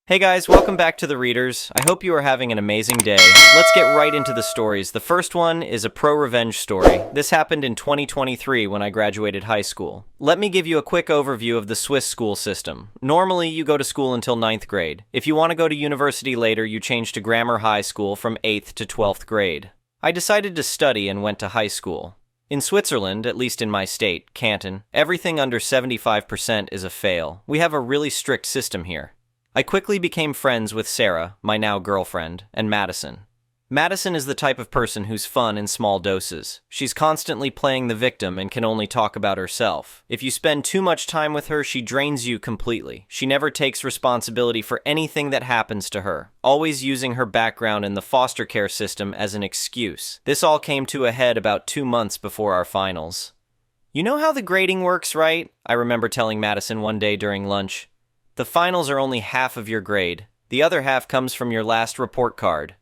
Hey guys, welcome back to The Readers. I hope you are having an amazing day. Let's get right into the stories. The first one is a pro-revenge story. This happened in 2023 when I graduated high school. Let me give you a quick overview of the Swiss school system. Normally, you go to school until 9th grade. If you want to go to university later, you change to grammar high school from 8th to 12th grade. I decided to study and went to high school. In Switzerland, at least in my state, Canton, everything under 75% is a fail. We have a really strict system here. I quickly became friends with Sarah, my now girlfriend, and Madison. Madison is the type of person who's fun in small doses. She's constantly playing the victim and can only talk about herself. If you spend too much time with her, she drains you completely. She never takes responsibility for anything that happens to her, always using her background in the foster care system as an excuse. This all came to a head about 2 months before our finals. "You know how the grading works, right?" I remember telling Madison one day during lunch. "The finals are only half of your grade. The other half comes from your last report card."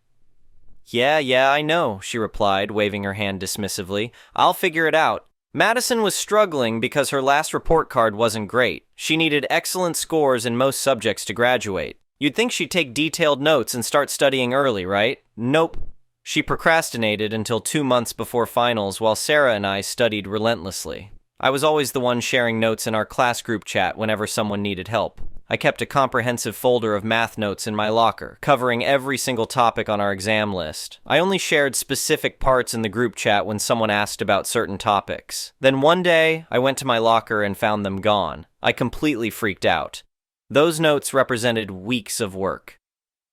Yeah, I know," she replied, waving her hand dismissively. "I'll figure it out." Madison was struggling because her last report card wasn't great. She needed excellent scores in most subjects to graduate. You'd think she'd take detailed notes and start studying early, right? Nope. She procrastinated until 2 months before finals while Sarah and I studied relentlessly. I was always the one sharing notes in our class group chat whenever someone needed help. I kept a comprehensive folder of math notes in my locker, covering every single topic on our exam list. I only shared specific parts in the group chat when someone asked about certain topics. Then one day, I went to my locker and found them gone. I completely freaked out. Those notes represented weeks of work.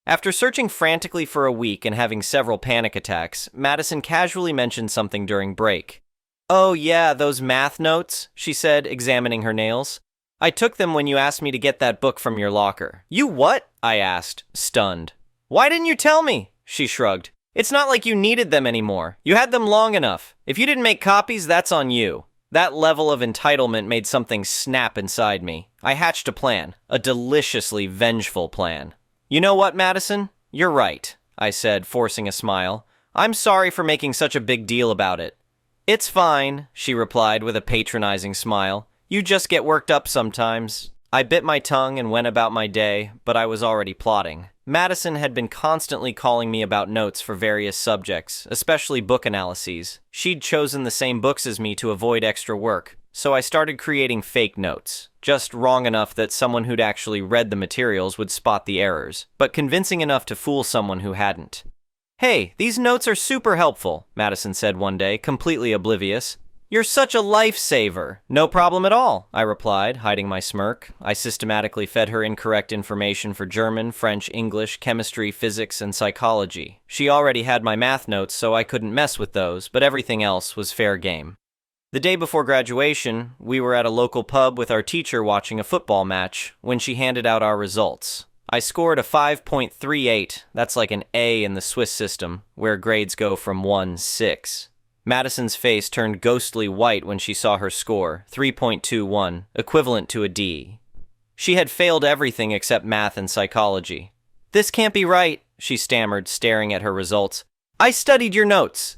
After searching frantically for a week and having several panic attacks, Madison casually mentioned something during break. "Oh yeah, those math notes," she said, examining her nails. "I took them when you asked me to get that book from your locker." "You what?" I asked, stunned. "Why didn't you tell me?" She shrugged. "It's not like you needed them anymore. You had them long enough. If you didn't make copies, that's on you." That level of entitlement made something snap inside me. I hatched a plan, a deliciously vengeful plan. "You know what, Madison? You're right," I said, forcing a smile. "I'm sorry for making such a big deal about it." "It's fine," she replied with a patronizing smile. "You just get worked up sometimes." I bit my tongue and went about my day, but I was already plotting. Madison had been constantly calling me about notes for various subjects, especially book analyses. She'd chosen the same books as me to avoid extra work, so I started creating fake notes. Just wrong enough that someone who'd actually read the materials would spot the errors, but convincing enough to fool someone who hadn't. "Hey, these notes are super helpful," Madison said one day, completely oblivious. "You're such a lifesaver." "No problem at all," I replied, hiding my smirk. I systematically fed her incorrect information for German, French, English, chemistry, physics, and psychology. She already had my math notes, so I couldn't mess with those, but everything else was fair game. The day before graduation, we were at a local pub with our teacher watching a football match when she handed out our results. I scored a 5.38. That's like an A in the Swiss system, where grades go from 1-6. Madison's face turned ghostly white when she saw her score, 3.21, equivalent to a D. She had failed everything except math and psychology. "This can't be right," she stammered, staring at her results. "I studied your notes."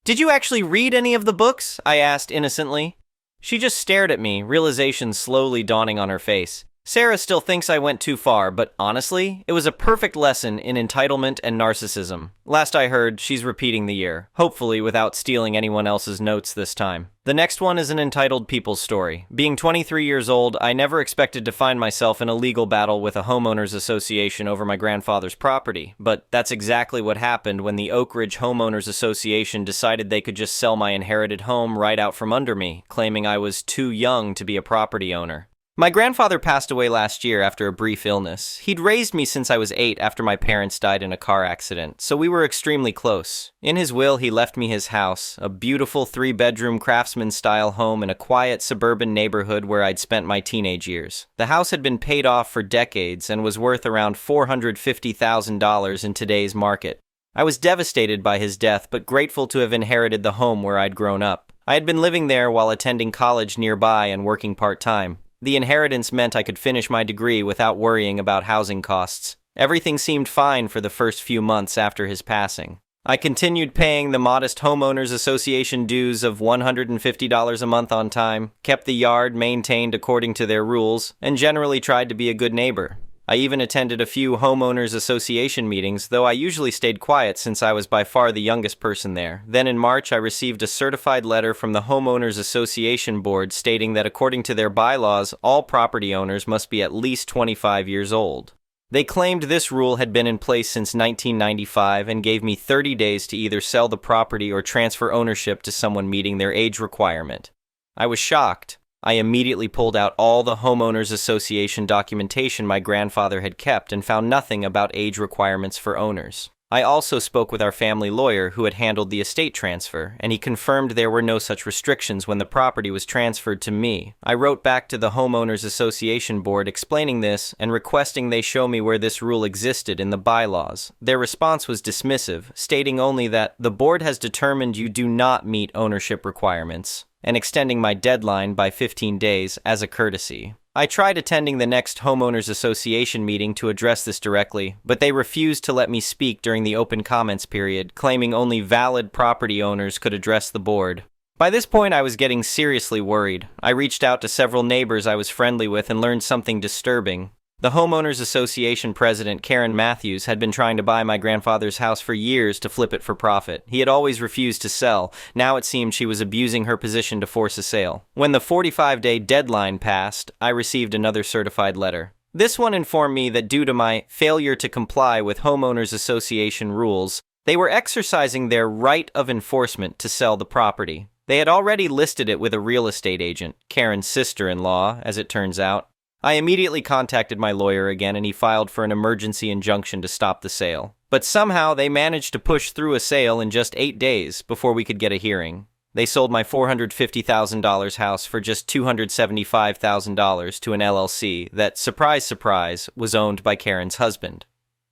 "Did you actually read any of the books?" I asked innocently. She just stared at me, realization slowly dawning on her face. Sarah still thinks I went too far, but honestly, it was a perfect lesson in entitlement and narcissism. Last I heard, she's repeating the year, hopefully without stealing anyone else's notes this time. The next one is an entitled people's story. Being 23 years old, I never expected to find myself in a legal battle with a homeowners association over my grandfather's property, but that's exactly what happened when the Oak Ridge Homeowners Association decided they could just sell my inherited home right out from under me, claiming I was too young to be a property owner. My grandfather passed away last year after a brief illness. He'd raised me since I was 8 after my parents died in a car accident, so we were extremely close. In his will, he left me his house, a beautiful 3-bedroom craftsman-style home in a quiet suburban neighborhood where I'd spent my teenage years. The house had been paid off for decades and was worth around $450,000 in today's market. I was devastated by his death, but grateful to have inherited the home where I'd grown up. I had been living there while attending college nearby and working part-time. The inheritance meant I could finish my degree without worrying about housing costs. Everything seemed fine for the first few months after his passing. I continued paying the modest homeowners association dues of $150 a month on time, kept the yard maintained according to their rules, and generally tried to be a good neighbor. I even attended a few homeowners association meetings, though I usually stayed quiet since I was by far the youngest person there. Then in March, I received a certified letter from the homeowners association board stating that according to their bylaws, all property owners must be at least 25 years old. They claimed this rule had been in place since 1995 and gave me 30 days to either sell the property or transfer ownership to someone meeting their age requirement. I was shocked. I immediately pulled out all the homeowners association documentation my grandfather had kept and found nothing about age requirements for owners. I also spoke with our family lawyer who had handled the estate transfer, and he confirmed there were no such restrictions when the property was transferred to me. I wrote back to the homeowners association board explaining this and requesting they show me where this rule existed in the bylaws. Their response was dismissive, stating only that the board has determined you do not meet ownership requirements, and extending my deadline by 15 days as a courtesy. I tried attending the next homeowners association meeting to address this directly, but they refused to let me speak during the open comments period, claiming only valid property owners could address the board. By this point, I was getting seriously worried. I reached out to several neighbors I was friendly with and learned something disturbing. The Homeowners Association president, Karen Matthews, had been trying to buy my grandfather's house for years to flip it for profit. He had always refused to sell. Now it seemed she was abusing her position to force a sale. When the 45-day deadline passed, I received another certified letter. This one informed me that due to my failure to comply with Homeowners Association rules, they were exercising their right of enforcement to sell the property. They had already listed it with a real estate agent, Karen's sister-in-law, as it turns out. I immediately contacted my lawyer again and he filed for an emergency injunction to stop the sale. But somehow they managed to push through a sale in just 8 days before we could get a hearing. They sold my $450,000 house for just $275,000 to an LLC that, surprise, surprise, was owned by Karen's husband.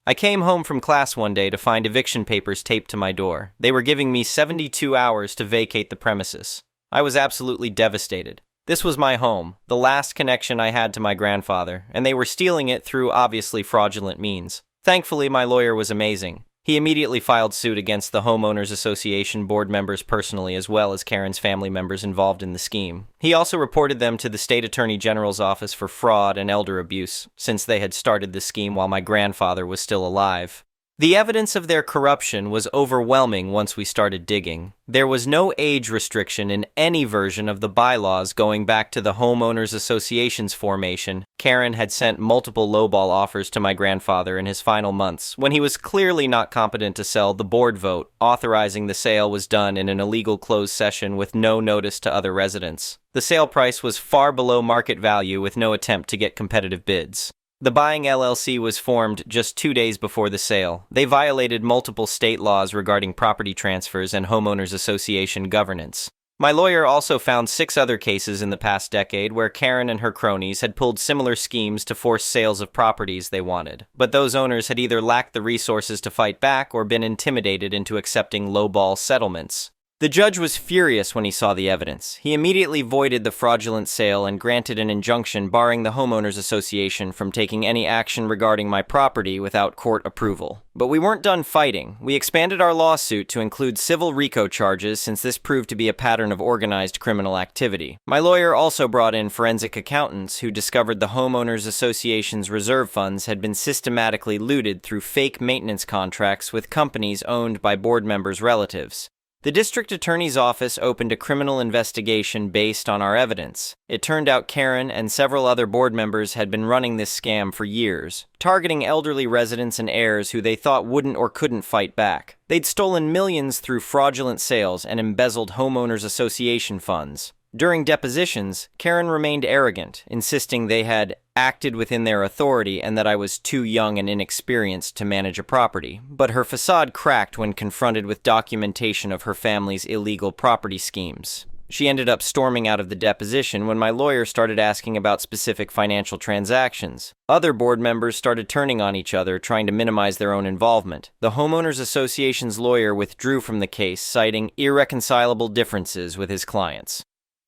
I came home from class one day to find eviction papers taped to my door. They were giving me 72 hours to vacate the premises. I was absolutely devastated. This was my home, the last connection I had to my grandfather, and they were stealing it through obviously fraudulent means. Thankfully, my lawyer was amazing. He immediately filed suit against the Homeowners Association board members personally, as well as Karen's family members involved in the scheme. He also reported them to the State Attorney General's office for fraud and elder abuse, since they had started the scheme while my grandfather was still alive. The evidence of their corruption was overwhelming once we started digging. There was no age restriction in any version of the bylaws going back to the Homeowners Association's formation. Karen had sent multiple lowball offers to my grandfather in his final months. When he was clearly not competent to sell, the board vote authorizing the sale was done in an illegal closed session with no notice to other residents. The sale price was far below market value with no attempt to get competitive bids. The buying LLC was formed just 2 days before the sale. They violated multiple state laws regarding property transfers and homeowners association governance. My lawyer also found 6 other cases in the past decade where Karen and her cronies had pulled similar schemes to force sales of properties they wanted, but those owners had either lacked the resources to fight back or been intimidated into accepting lowball settlements. The judge was furious when he saw the evidence. He immediately voided the fraudulent sale and granted an injunction barring the Homeowners Association from taking any action regarding my property without court approval. But we weren't done fighting. We expanded our lawsuit to include civil RICO charges since this proved to be a pattern of organized criminal activity. My lawyer also brought in forensic accountants who discovered the Homeowners Association's reserve funds had been systematically looted through fake maintenance contracts with companies owned by board members' relatives. The district attorney's office opened a criminal investigation based on our evidence. It turned out Karen and several other board members had been running this scam for years, targeting elderly residents and heirs who they thought wouldn't or couldn't fight back. They'd stolen millions through fraudulent sales and embezzled homeowners association funds. During depositions, Karen remained arrogant, insisting they had acted within their authority and that I was too young and inexperienced to manage a property. But her facade cracked when confronted with documentation of her family's illegal property schemes. She ended up storming out of the deposition when my lawyer started asking about specific financial transactions. Other board members started turning on each other, trying to minimize their own involvement. The Homeowners Association's lawyer withdrew from the case, citing irreconcilable differences with his clients.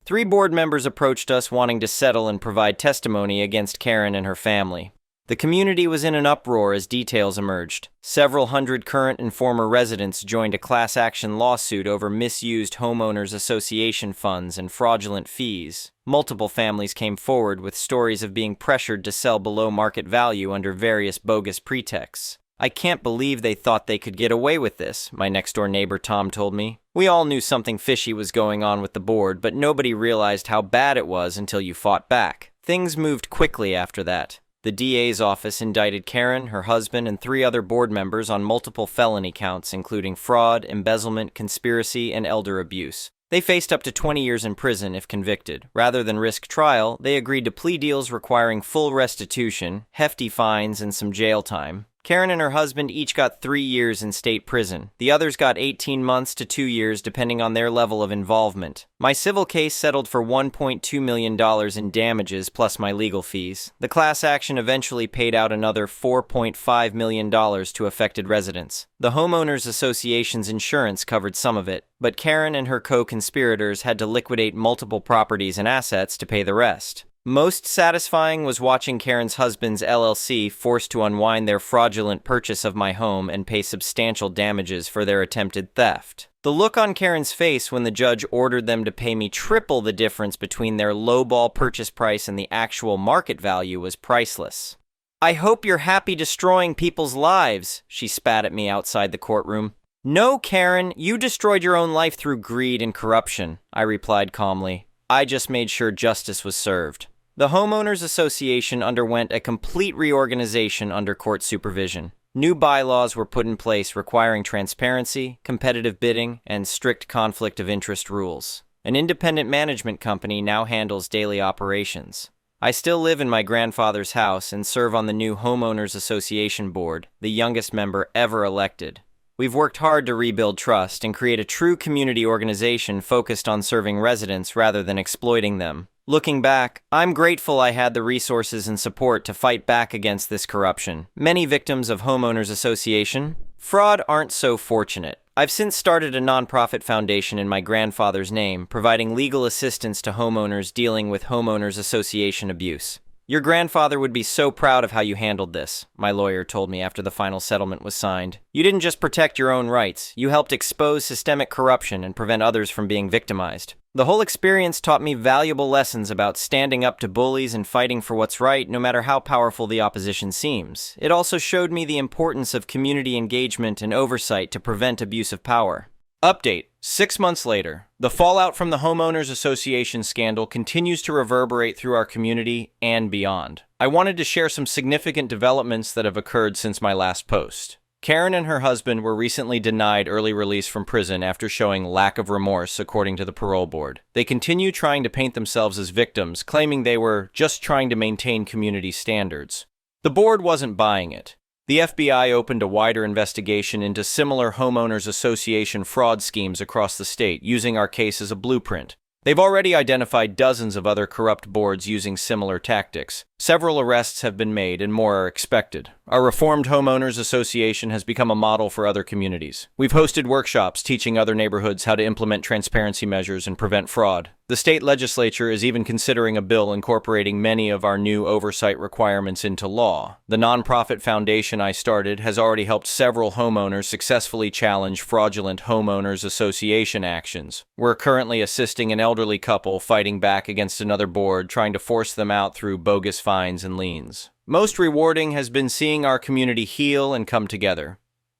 3 board members approached us wanting to settle and provide testimony against Karen and her family. The community was in an uproar as details emerged. Several hundred current and former residents joined a class action lawsuit over misused homeowners association funds and fraudulent fees. Multiple families came forward with stories of being pressured to sell below market value under various bogus pretexts. "I can't believe they thought they could get away with this," my next-door neighbor Tom told me. "We all knew something fishy was going on with the board, but nobody realized how bad it was until you fought back." Things moved quickly after that. The DA's office indicted Karen, her husband, and 3 other board members on multiple felony counts, including fraud, embezzlement, conspiracy, and elder abuse. They faced up to 20 years in prison if convicted. Rather than risk trial, they agreed to plea deals requiring full restitution, hefty fines, and some jail time. Karen and her husband each got 3 years in state prison. The others got 18 months to 2 years depending on their level of involvement. My civil case settled for $1.2 million in damages plus my legal fees. The class action eventually paid out another $4.5 million to affected residents. The Homeowners Association's insurance covered some of it, but Karen and her co-conspirators had to liquidate multiple properties and assets to pay the rest. Most satisfying was watching Karen's husband's LLC forced to unwind their fraudulent purchase of my home and pay substantial damages for their attempted theft. The look on Karen's face when the judge ordered them to pay me triple the difference between their lowball purchase price and the actual market value was priceless. "I hope you're happy destroying people's lives," she spat at me outside the courtroom. "No, Karen, you destroyed your own life through greed and corruption," I replied calmly. "I just made sure justice was served." The Homeowners Association underwent a complete reorganization under court supervision. New bylaws were put in place requiring transparency, competitive bidding, and strict conflict of interest rules. An independent management company now handles daily operations. I still live in my grandfather's house and serve on the new Homeowners Association board, the youngest member ever elected. We've worked hard to rebuild trust and create a true community organization focused on serving residents rather than exploiting them. Looking back, I'm grateful I had the resources and support to fight back against this corruption. Many victims of Homeowners Association fraud aren't so fortunate. I've since started a nonprofit foundation in my grandfather's name, providing legal assistance to homeowners dealing with Homeowners Association abuse. "Your grandfather would be so proud of how you handled this," my lawyer told me after the final settlement was signed. "You didn't just protect your own rights, you helped expose systemic corruption and prevent others from being victimized. The whole experience taught me valuable lessons about standing up to bullies and fighting for what's right, no matter how powerful the opposition seems. It also showed me the importance of community engagement and oversight to prevent abuse of power." Update: 6 months later, the fallout from the Homeowners Association scandal continues to reverberate through our community and beyond. I wanted to share some significant developments that have occurred since my last post. Karen and her husband were recently denied early release from prison after showing lack of remorse, according to the parole board. They continue trying to paint themselves as victims, claiming they were just trying to maintain community standards. The board wasn't buying it. The FBI opened a wider investigation into similar Homeowners Association fraud schemes across the state, using our case as a blueprint. They've already identified dozens of other corrupt boards using similar tactics. Several arrests have been made and more are expected. Our reformed Homeowners Association has become a model for other communities. We've hosted workshops teaching other neighborhoods how to implement transparency measures and prevent fraud. The state legislature is even considering a bill incorporating many of our new oversight requirements into law. The nonprofit foundation I started has already helped several homeowners successfully challenge fraudulent Homeowners Association actions. We're currently assisting an elderly couple fighting back against another board, trying to force them out through bogus fines and liens. Most rewarding has been seeing our community heal and come together.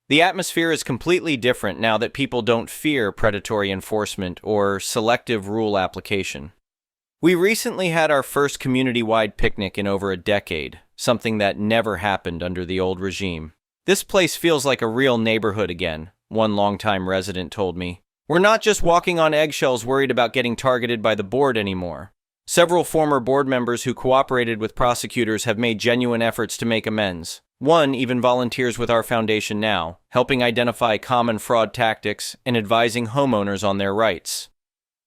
The atmosphere is completely different now that people don't fear predatory enforcement or selective rule application. We recently had our first community-wide picnic in over a decade, something that never happened under the old regime. "This place feels like a real neighborhood again," one longtime resident told me. "We're not just walking on eggshells worried about getting targeted by the board anymore." Several former board members who cooperated with prosecutors have made genuine efforts to make amends. One even volunteers with our foundation now, helping identify common fraud tactics and advising homeowners on their rights.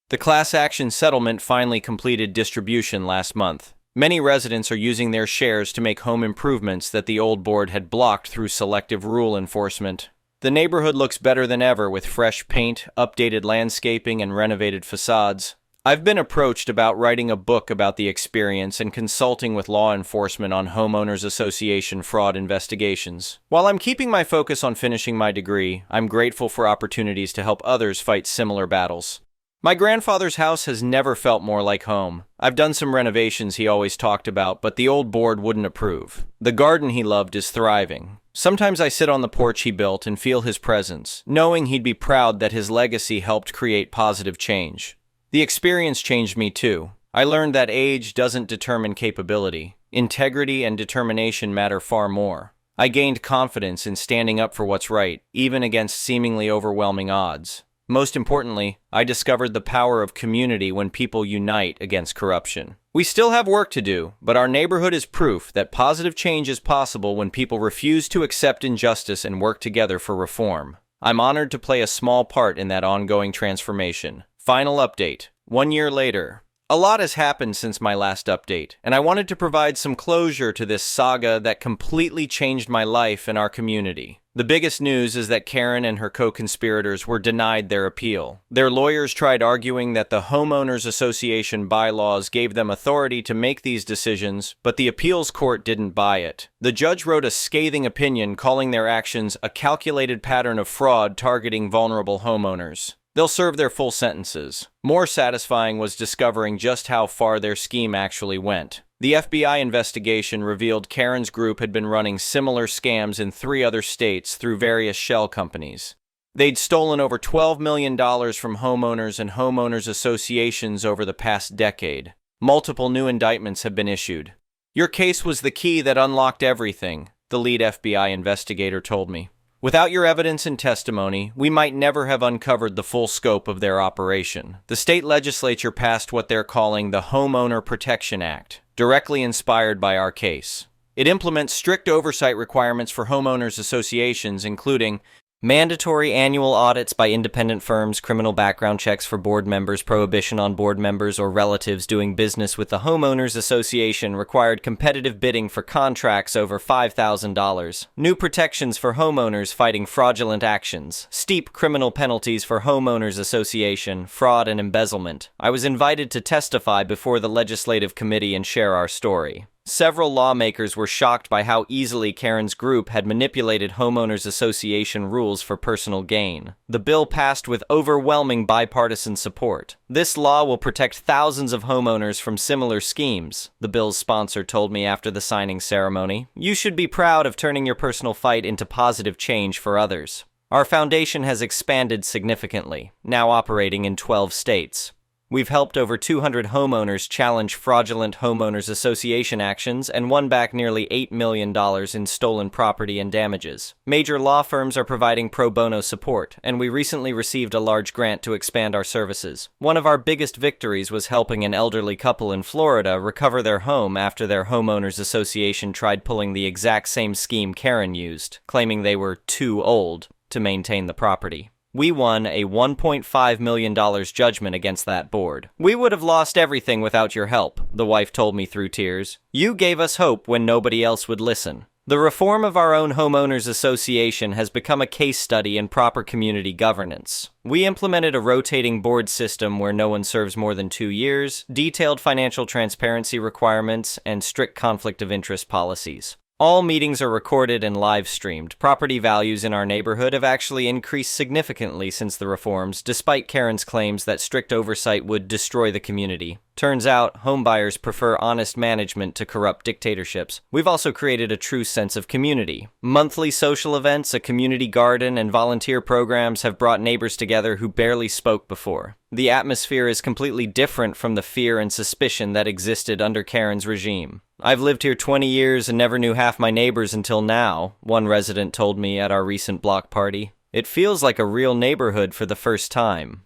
The class action settlement finally completed distribution last month. Many residents are using their shares to make home improvements that the old board had blocked through selective rule enforcement. The neighborhood looks better than ever with fresh paint, updated landscaping, and renovated facades. I've been approached about writing a book about the experience and consulting with law enforcement on homeowners association fraud investigations. While I'm keeping my focus on finishing my degree, I'm grateful for opportunities to help others fight similar battles. My grandfather's house has never felt more like home. I've done some renovations he always talked about, but the old board wouldn't approve. The garden he loved is thriving. Sometimes I sit on the porch he built and feel his presence, knowing he'd be proud that his legacy helped create positive change. The experience changed me too. I learned that age doesn't determine capability. Integrity and determination matter far more. I gained confidence in standing up for what's right, even against seemingly overwhelming odds. Most importantly, I discovered the power of community when people unite against corruption. We still have work to do, but our neighborhood is proof that positive change is possible when people refuse to accept injustice and work together for reform. I'm honored to play a small part in that ongoing transformation. Final update. 1 year later. A lot has happened since my last update, and I wanted to provide some closure to this saga that completely changed my life and our community. The biggest news is that Karen and her co-conspirators were denied their appeal. Their lawyers tried arguing that the Homeowners Association bylaws gave them authority to make these decisions, but the appeals court didn't buy it. The judge wrote a scathing opinion calling their actions a calculated pattern of fraud targeting vulnerable homeowners. They'll serve their full sentences. More satisfying was discovering just how far their scheme actually went. The FBI investigation revealed Karen's group had been running similar scams in 3 other states through various shell companies. They'd stolen over $12 million from homeowners and homeowners associations over the past decade. Multiple new indictments have been issued. "Your case was the key that unlocked everything," the lead FBI investigator told me. "Without your evidence and testimony, we might never have uncovered the full scope of their operation." The state legislature passed what they're calling the Homeowner Protection Act, directly inspired by our case. It implements strict oversight requirements for homeowners associations, including mandatory annual audits by independent firms, criminal background checks for board members, prohibition on board members or relatives doing business with the homeowners association, required competitive bidding for contracts over $5,000, new protections for homeowners fighting fraudulent actions, steep criminal penalties for homeowners association, fraud and embezzlement. I was invited to testify before the legislative committee and share our story. Several lawmakers were shocked by how easily Karen's group had manipulated homeowners association rules for personal gain. The bill passed with overwhelming bipartisan support. "This law will protect thousands of homeowners from similar schemes," the bill's sponsor told me after the signing ceremony. "You should be proud of turning your personal fight into positive change for others." Our foundation has expanded significantly, now operating in 12 states. We've helped over 200 homeowners challenge fraudulent homeowners association actions and won back nearly $8 million in stolen property and damages. Major law firms are providing pro bono support, and we recently received a large grant to expand our services. One of our biggest victories was helping an elderly couple in Florida recover their home after their homeowners association tried pulling the exact same scheme Karen used, claiming they were too old to maintain the property. We won a $1.5 million judgment against that board. "We would have lost everything without your help," the wife told me through tears. "You gave us hope when nobody else would listen." The reform of our own homeowners association has become a case study in proper community governance. We implemented a rotating board system where no one serves more than 2 years, detailed financial transparency requirements, and strict conflict of interest policies. All meetings are recorded and live-streamed. Property values in our neighborhood have actually increased significantly since the reforms, despite Karen's claims that strict oversight would destroy the community. Turns out, homebuyers prefer honest management to corrupt dictatorships. We've also created a true sense of community. Monthly social events, a community garden, and volunteer programs have brought neighbors together who barely spoke before. The atmosphere is completely different from the fear and suspicion that existed under Karen's regime. "I've lived here 20 years and never knew half my neighbors until now," one resident told me at our recent block party. "It feels like a real neighborhood for the first time."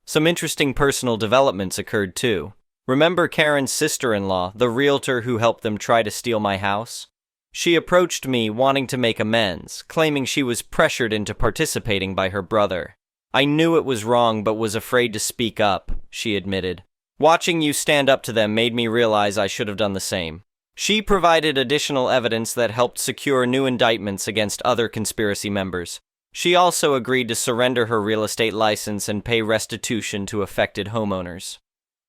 Some interesting personal developments occurred too. Remember Karen's sister-in-law, the realtor who helped them try to steal my house? She approached me wanting to make amends, claiming she was pressured into participating by her brother. "I knew it was wrong but was afraid to speak up," she admitted. "Watching you stand up to them made me realize I should have done the same." She provided additional evidence that helped secure new indictments against other conspiracy members. She also agreed to surrender her real estate license and pay restitution to affected homeowners.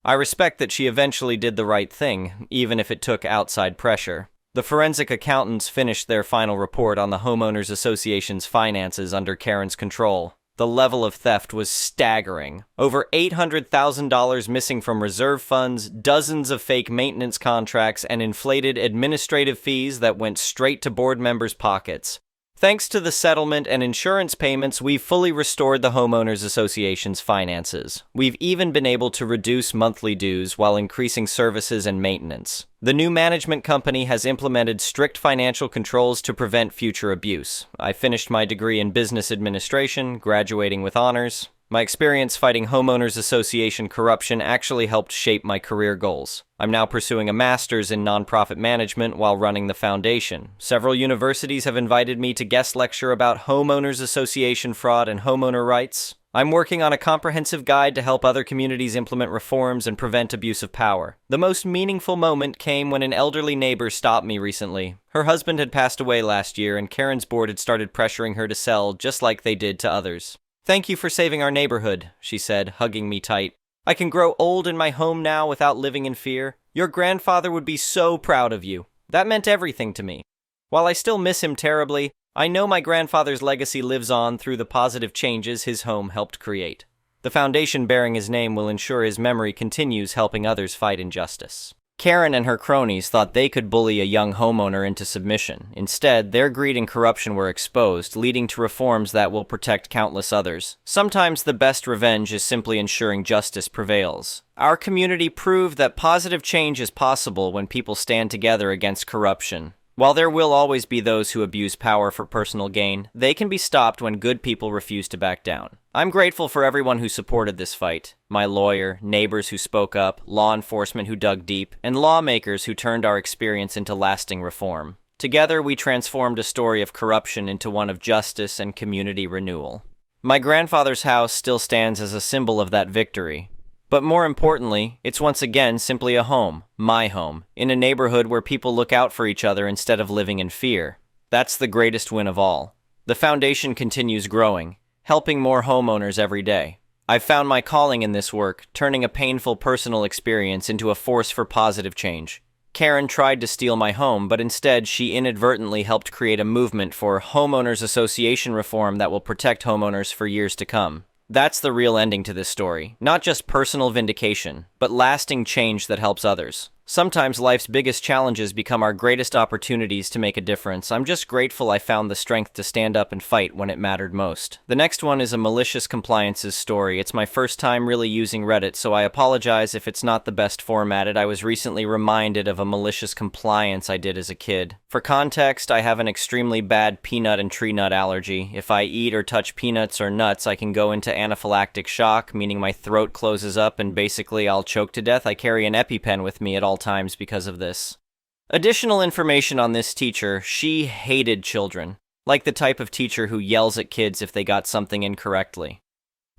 I respect that she eventually did the right thing, even if it took outside pressure. The forensic accountants finished their final report on the Homeowners Association's finances under Karen's control. The level of theft was staggering. Over $800,000 missing from reserve funds, dozens of fake maintenance contracts, and inflated administrative fees that went straight to board members' pockets. Thanks to the settlement and insurance payments, we've fully restored the Homeowners Association's finances. We've even been able to reduce monthly dues while increasing services and maintenance. The new management company has implemented strict financial controls to prevent future abuse. I finished my degree in business administration, graduating with honors. My experience fighting Homeowners Association corruption actually helped shape my career goals. I'm now pursuing a master's in nonprofit management while running the foundation. Several universities have invited me to guest lecture about Homeowners Association fraud and homeowner rights. I'm working on a comprehensive guide to help other communities implement reforms and prevent abuse of power. The most meaningful moment came when an elderly neighbor stopped me recently. Her husband had passed away last year, and Karen's board had started pressuring her to sell just like they did to others. "Thank you for saving our neighborhood," she said, hugging me tight. "I can grow old in my home now without living in fear. Your grandfather would be so proud of you." That meant everything to me. While I still miss him terribly, I know my grandfather's legacy lives on through the positive changes his home helped create. The foundation bearing his name will ensure his memory continues helping others fight injustice. Karen and her cronies thought they could bully a young homeowner into submission. Instead, their greed and corruption were exposed, leading to reforms that will protect countless others. Sometimes the best revenge is simply ensuring justice prevails. Our community proved that positive change is possible when people stand together against corruption. While there will always be those who abuse power for personal gain, they can be stopped when good people refuse to back down. I'm grateful for everyone who supported this fight. My lawyer, neighbors who spoke up, law enforcement who dug deep, and lawmakers who turned our experience into lasting reform. Together, we transformed a story of corruption into one of justice and community renewal. My grandfather's house still stands as a symbol of that victory. But more importantly, it's once again simply a home, my home, in a neighborhood where people look out for each other instead of living in fear. That's the greatest win of all. The foundation continues growing, helping more homeowners every day. I've found my calling in this work, turning a painful personal experience into a force for positive change. Karen tried to steal my home, but instead she inadvertently helped create a movement for homeowners association reform that will protect homeowners for years to come. That's the real ending to this story. Not just personal vindication, but lasting change that helps others. Sometimes life's biggest challenges become our greatest opportunities to make a difference. I'm just grateful I found the strength to stand up and fight when it mattered most. The next one is a malicious compliances story. It's my first time really using Reddit, so I apologize if it's not the best formatted. I was recently reminded of a malicious compliance I did as a kid. For context, I have an extremely bad peanut and tree nut allergy. If I eat or touch peanuts or nuts, I can go into anaphylactic shock, meaning my throat closes up and basically I'll choke to death. I carry an EpiPen with me at all times because of this. Additional information on this teacher: she hated children, like the type of teacher who yells at kids if they got something incorrectly.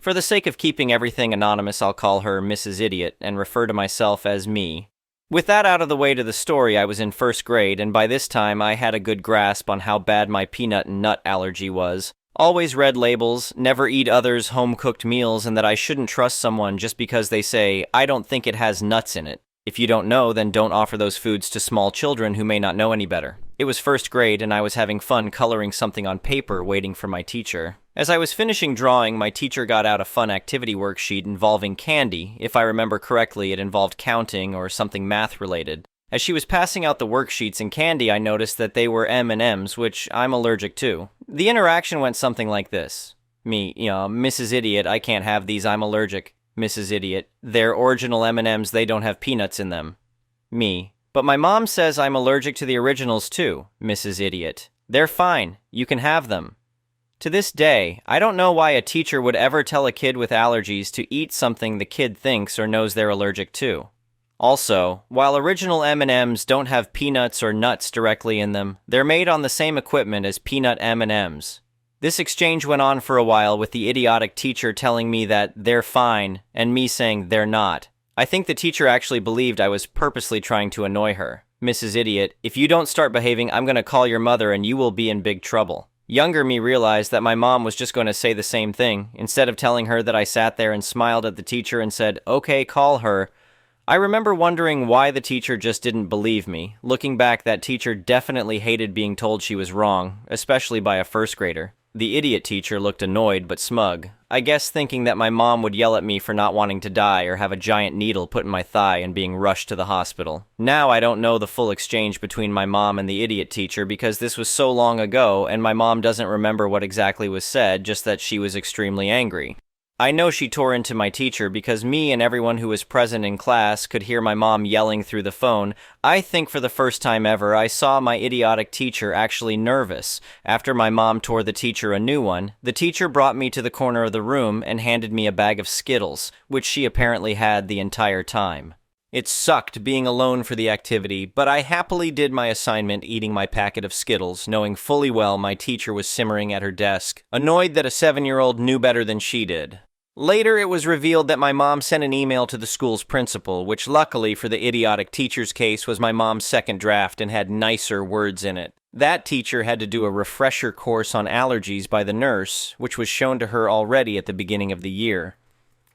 For the sake of keeping everything anonymous, I'll call her Mrs. Idiot and refer to myself as me. With that out of the way to the story, I was in first grade, and by this time I had a good grasp on how bad my peanut and nut allergy was. Always read labels, never eat others' home-cooked meals, and that I shouldn't trust someone just because they say, "I don't think it has nuts in it." If you don't know, then don't offer those foods to small children who may not know any better. It was first grade, and I was having fun coloring something on paper, waiting for my teacher. As I was finishing drawing, my teacher got out a fun activity worksheet involving candy. If I remember correctly, it involved counting or something math-related. As she was passing out the worksheets and candy, I noticed that they were M&Ms, which I'm allergic to. The interaction went something like this. Me, Mrs. Idiot, I can't have these, I'm allergic. Mrs. Idiot, they're original M&Ms, they don't have peanuts in them. Me, but my mom says I'm allergic to the originals too. Mrs. Idiot, they're fine, you can have them. To this day, I don't know why a teacher would ever tell a kid with allergies to eat something the kid thinks or knows they're allergic to. Also, while original M&Ms don't have peanuts or nuts directly in them, they're made on the same equipment as peanut M&Ms. This exchange went on for a while, with the idiotic teacher telling me that they're fine and me saying they're not. I think the teacher actually believed I was purposely trying to annoy her. Mrs. Idiot, if you don't start behaving, I'm going to call your mother and you will be in big trouble. Younger me realized that my mom was just going to say the same thing. Instead of telling her that, I sat there and smiled at the teacher and said, "Okay, call her." I remember wondering why the teacher just didn't believe me. Looking back, that teacher definitely hated being told she was wrong, especially by a first grader. The idiot teacher looked annoyed but smug, I guess thinking that my mom would yell at me for not wanting to die or have a giant needle put in my thigh and being rushed to the hospital. Now I don't know the full exchange between my mom and the idiot teacher because this was so long ago and my mom doesn't remember what exactly was said, just that she was extremely angry. I know she tore into my teacher because me and everyone who was present in class could hear my mom yelling through the phone. I think for the first time ever, I saw my idiotic teacher actually nervous. After my mom tore the teacher a new one, the teacher brought me to the corner of the room and handed me a bag of Skittles, which she apparently had the entire time. It sucked being alone for the activity, but I happily did my assignment eating my packet of Skittles, knowing fully well my teacher was simmering at her desk, annoyed that a 7-year-old knew better than she did. Later, it was revealed that my mom sent an email to the school's principal, which luckily for the idiotic teacher's case was my mom's second draft and had nicer words in it. That teacher had to do a refresher course on allergies by the nurse, which was shown to her already at the beginning of the year.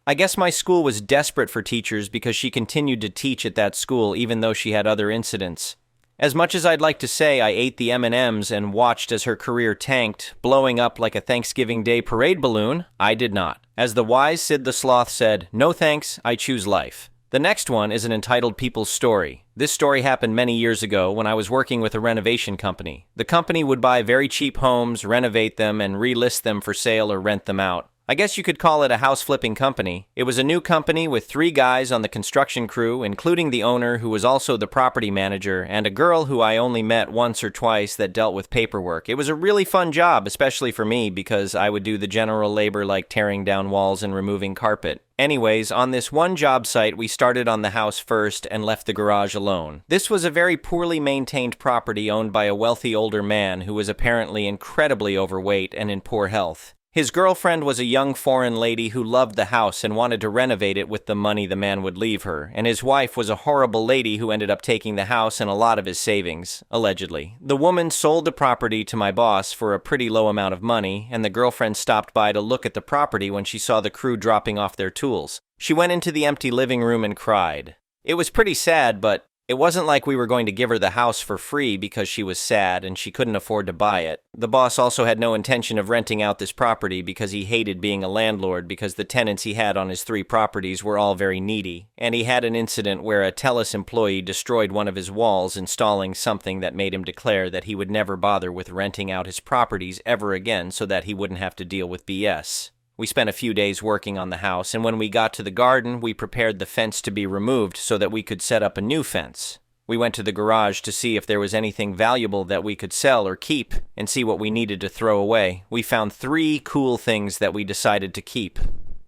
I guess my school was desperate for teachers because she continued to teach at that school even though she had other incidents. As much as I'd like to say I ate the M&Ms and watched as her career tanked, blowing up like a Thanksgiving Day parade balloon, I did not. As the wise Sid the Sloth said, "No thanks, I choose life." The next one is an entitled People's Story. This story happened many years ago when I was working with a renovation company. The company would buy very cheap homes, renovate them, and relist them for sale or rent them out. I guess you could call it a house-flipping company. It was a new company with 3 guys on the construction crew, including the owner who was also the property manager, and a girl who I only met once or twice that dealt with paperwork. It was a really fun job, especially for me, because I would do the general labor like tearing down walls and removing carpet. Anyways, on this one job site, we started on the house first and left the garage alone. This was a very poorly maintained property owned by a wealthy older man who was apparently incredibly overweight and in poor health. His girlfriend was a young foreign lady who loved the house and wanted to renovate it with the money the man would leave her, and his wife was a horrible lady who ended up taking the house and a lot of his savings, allegedly. The woman sold the property to my boss for a pretty low amount of money, and the girlfriend stopped by to look at the property when she saw the crew dropping off their tools. She went into the empty living room and cried. It was pretty sad, but it wasn't like we were going to give her the house for free because she was sad and she couldn't afford to buy it. The boss also had no intention of renting out this property because he hated being a landlord because the tenants he had on his 3 properties were all very needy. And he had an incident where a TELUS employee destroyed one of his walls installing something that made him declare that he would never bother with renting out his properties ever again so that he wouldn't have to deal with BS. We spent a few days working on the house, and when we got to the garden, we prepared the fence to be removed so that we could set up a new fence. We went to the garage to see if there was anything valuable that we could sell or keep, and see what we needed to throw away. We found 3 cool things that we decided to keep.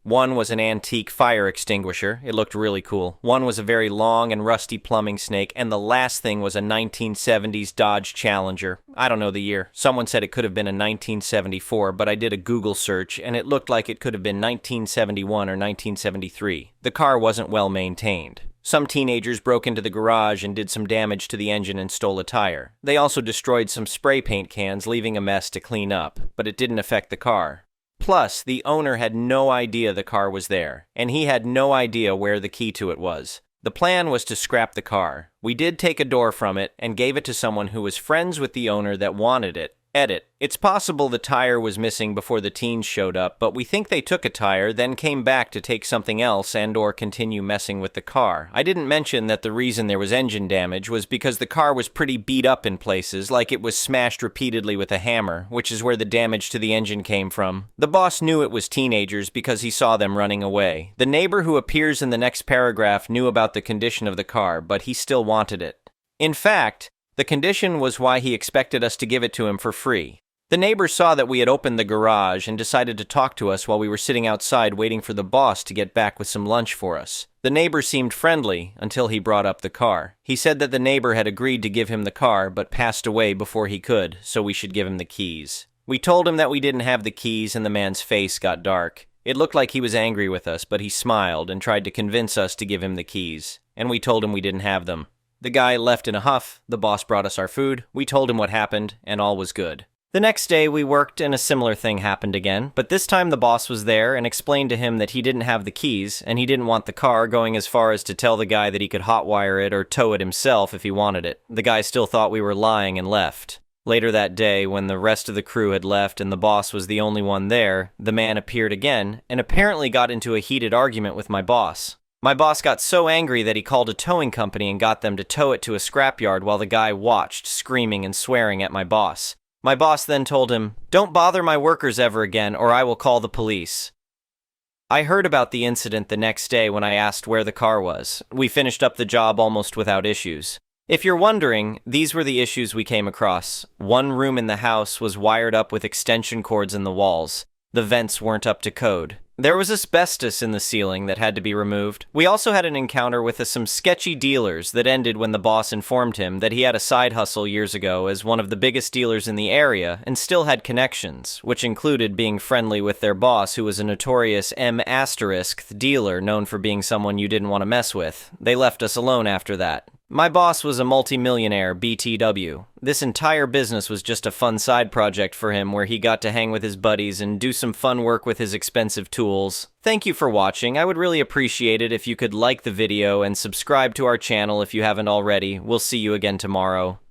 One was an antique fire extinguisher. It looked really cool. One was a very long and rusty plumbing snake, and the last thing was a 1970s Dodge Challenger. I don't know the year. Someone said it could have been a 1974, but I did a Google search, and it looked like it could have been 1971 or 1973. The car wasn't well maintained. Some teenagers broke into the garage and did some damage to the engine and stole a tire. They also destroyed some spray paint cans, leaving a mess to clean up, but it didn't affect the car. Plus, the owner had no idea the car was there, and he had no idea where the key to it was. The plan was to scrap the car. We did take a door from it and gave it to someone who was friends with the owner that wanted it. Edit. It's possible the tire was missing before the teens showed up, but we think they took a tire, then came back to take something else and/or continue messing with the car. I didn't mention that the reason there was engine damage was because the car was pretty beat up in places, like it was smashed repeatedly with a hammer, which is where the damage to the engine came from. The boss knew it was teenagers because he saw them running away. The neighbor who appears in the next paragraph knew about the condition of the car, but he still wanted it. In fact, the condition was why he expected us to give it to him for free. The neighbor saw that we had opened the garage and decided to talk to us while we were sitting outside waiting for the boss to get back with some lunch for us. The neighbor seemed friendly until he brought up the car. He said that the neighbor had agreed to give him the car but passed away before he could, so we should give him the keys. We told him that we didn't have the keys and the man's face got dark. It looked like he was angry with us, but he smiled and tried to convince us to give him the keys, and we told him we didn't have them. The guy left in a huff, the boss brought us our food, we told him what happened, and all was good. The next day we worked and a similar thing happened again, but this time the boss was there and explained to him that he didn't have the keys and he didn't want the car, going as far as to tell the guy that he could hotwire it or tow it himself if he wanted it. The guy still thought we were lying and left. Later that day, when the rest of the crew had left and the boss was the only one there, the man appeared again and apparently got into a heated argument with my boss. My boss got so angry that he called a towing company and got them to tow it to a scrapyard while the guy watched, screaming and swearing at my boss. My boss then told him, "Don't bother my workers ever again or I will call the police." I heard about the incident the next day when I asked where the car was. We finished up the job almost without issues. If you're wondering, these were the issues we came across. One room in the house was wired up with extension cords in the walls. The vents weren't up to code. There was asbestos in the ceiling that had to be removed. We also had an encounter with some sketchy dealers that ended when the boss informed him that he had a side hustle years ago as one of the biggest dealers in the area and still had connections, which included being friendly with their boss, who was a notorious M** dealer known for being someone you didn't want to mess with. They left us alone after that. My boss was a multi-millionaire BTW. This entire business was just a fun side project for him where he got to hang with his buddies and do some fun work with his expensive tools. Thank you for watching. I would really appreciate it if you could like the video and subscribe to our channel if you haven't already. We'll see you again tomorrow.